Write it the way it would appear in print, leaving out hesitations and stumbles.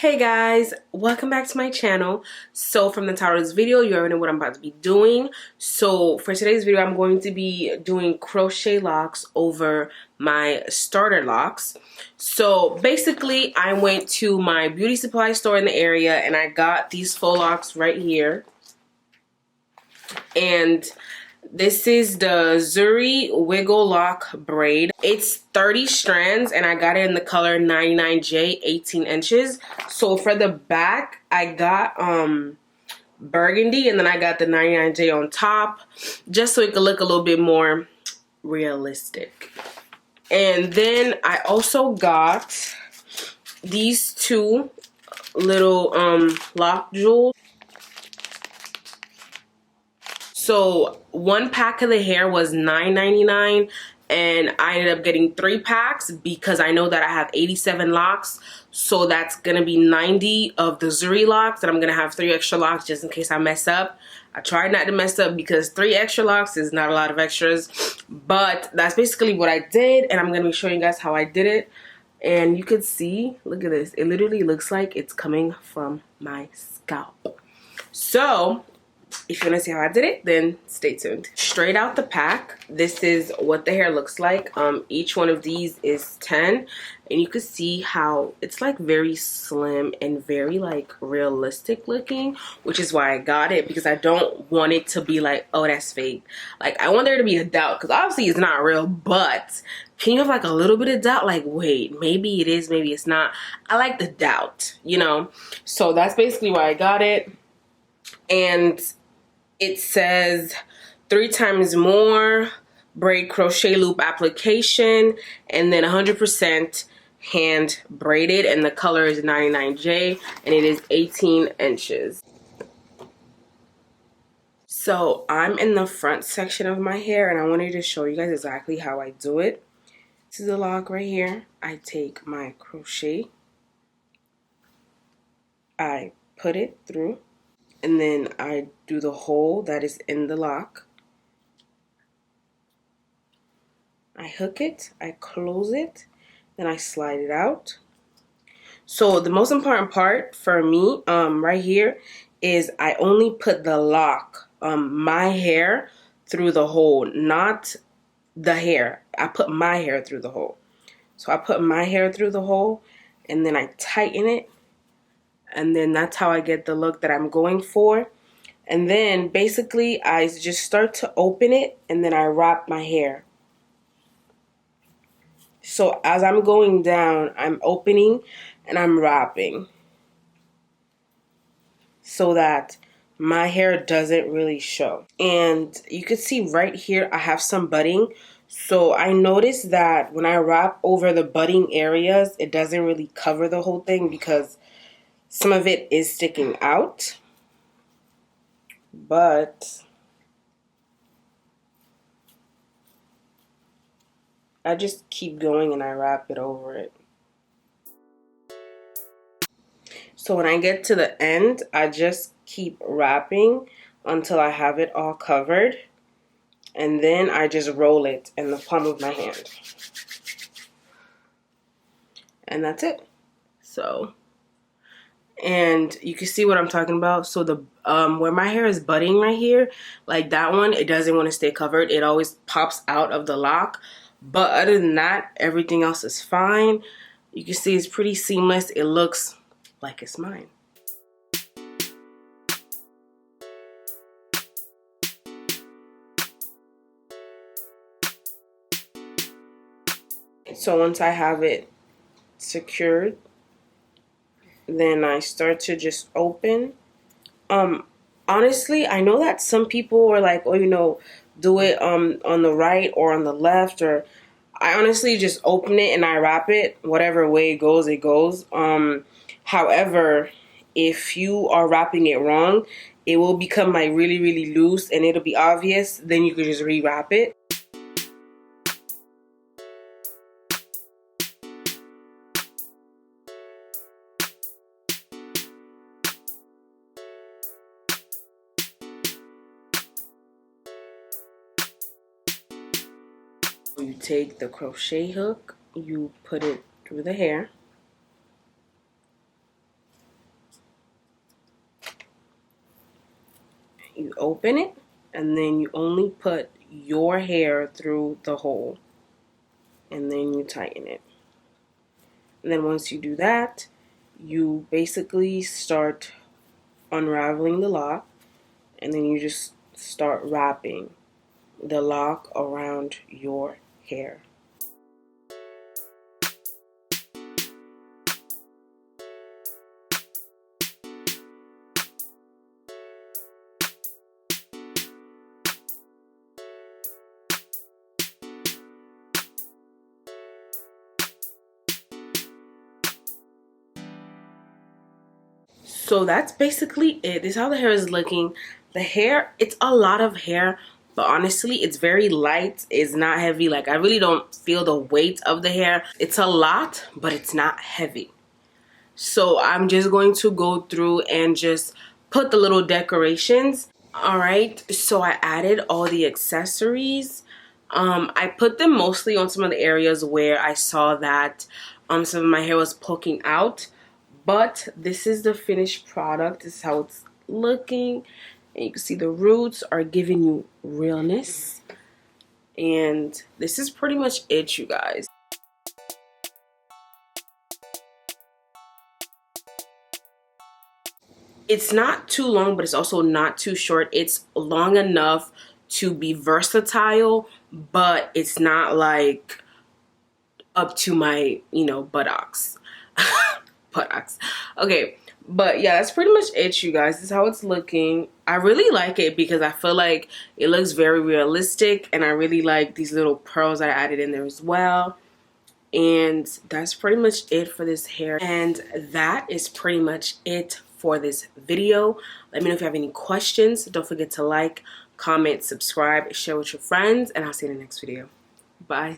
Hey guys, welcome back to my channel. So from the title of this video, you already know what I'm about to be doing. So for today's video, I'm going to be doing crochet locks over my starter locks. So basically, I went to my beauty supply store in the area and I got these faux locks right here. And this is the Zury Wiggle Loc Braid. It's 30 strands and I got it in the color 99J, 18 inches. So for the back, I got burgundy and then I got the 99J on top just so it could look a little bit more realistic. And then I also got these two little lock jewels. So one pack of the hair was $9.99 and I ended up getting 3 packs because I know that I have 87 locks. So that's going to be 90 of the Zury locks, and I'm going to have 3 extra locks just in case I mess up. I tried not to mess up because 3 extra locks is not a lot of extras. But that's basically what I did, and I'm going to be showing you guys how I did it. And you could see, look at this. It literally looks like it's coming from my scalp. So if you want to see how I did it, then stay tuned. Straight out the pack, this is what the hair looks like. Each one of these is 10, and you can see how it's like very slim and very like realistic looking, which is why I got it, because I don't want it to be like, oh, that's fake. Like, I want there to be a doubt, because obviously it's not real, but can you have like a little bit of doubt? Like, wait, maybe it is, maybe it's not. I like the doubt, you know? So that's basically why I got it. And it says 3 times more braid crochet loop application, and then 100% hand braided, and the color is 99J and it is 18 inches. So I'm in the front section of my hair and I wanted to show you guys exactly how I do it. This is the lock right here. I take my crochet, I put it through, and then I do the hole that is in the lock. I hook it, I close it, then I slide it out. So the most important part for me right here is I only put the lock, my hair, through the hole, not the hair. I put my hair through the hole. So I put my hair through the hole and then I tighten it, and then that's how I get the look that I'm going for. And then basically I just start to open it and then I wrap my hair. So as I'm going down, I'm opening and I'm wrapping so that my hair doesn't really show. And you can see right here I have some budding. So I noticed that when I wrap over the budding areas, it doesn't really cover the whole thing because some of it is sticking out. But I just keep going and I wrap it over it. So when I get to the end, I just keep wrapping until I have it all covered. And then I just roll it in the palm of my hand. And that's it. So, and you can see what I'm talking about. So the where my hair is budding right here, like that one, it doesn't want to stay covered. It always pops out of the lock. But other than that, everything else is fine. You can see it's pretty seamless. It looks like it's mine. So once I have it secured, then I start to just open. Honestly, I know that some people are like, oh, you know, do it on the right or on the left, or I honestly just open it and I wrap it. Whatever way it goes, it goes. However, if you are wrapping it wrong, it will become like really, really loose and it'll be obvious. Then you could just rewrap it. You take the crochet hook, you put it through the hair, you open it, and then you only put your hair through the hole, and then you tighten it. And then once you do that, you basically start unraveling the lock, and then you just start wrapping the lock around your hair. So that's basically it. This is how the hair is looking. The hair, it's a lot of hair, but honestly, it's very light. It's not heavy. Like, I really don't feel the weight of the hair. It's a lot, but it's not heavy. So I'm just going to go through and just put the little decorations. All right, so I added all the accessories. I put them mostly on some of the areas where I saw that some of my hair was poking out. But this is the finished product. This is how it's looking. And you can see the roots are giving you realness. And this is pretty much it, you guys. It's not too long, but it's also not too short. It's long enough to be versatile, but it's not like up to my, buttocks. Buttocks. Okay, but yeah, that's pretty much it, you guys. This is how it's looking. I really like it because I feel like it looks very realistic, and I really like these little pearls that I added in there as well. And that's pretty much it for this hair, and that is pretty much it for this video. Let me know if you have any questions. Don't forget to like, comment, subscribe, share with your friends, and I'll see you in the next video. Bye.